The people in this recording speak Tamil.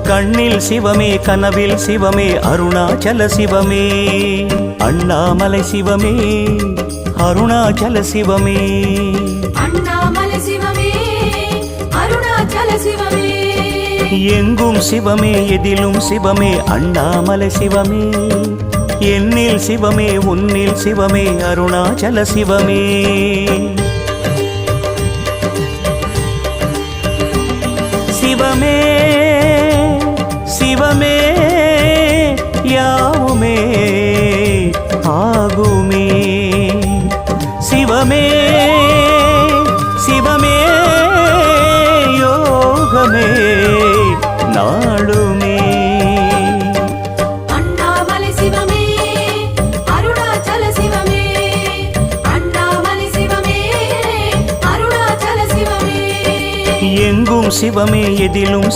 கண்ணில் சிவமே கனவில் சிவமே அருணாச்சல சிவமே அண்ணாமலை சிவமே அருணாச்சல சிவமே அண்ணாமலை சிவமே அருணாச்சல சிவமே எங்கும் சிவமே எதிலும் சிவமே அண்ணாமலை சிவமே என்னில் சிவமே உன்னில் சிவமே அருணாச்சல சிவமே சிவமே சிவமே யாவுமே ஆகுமே சிவமே சிவமே யோகமே நாளுமே அண்ணாமலை சிவமே அருணாச்சல சிவமே அண்ணாமலை சிவமே அருணாச்சல சிவமே எங்கும் சிவமே எதிலும்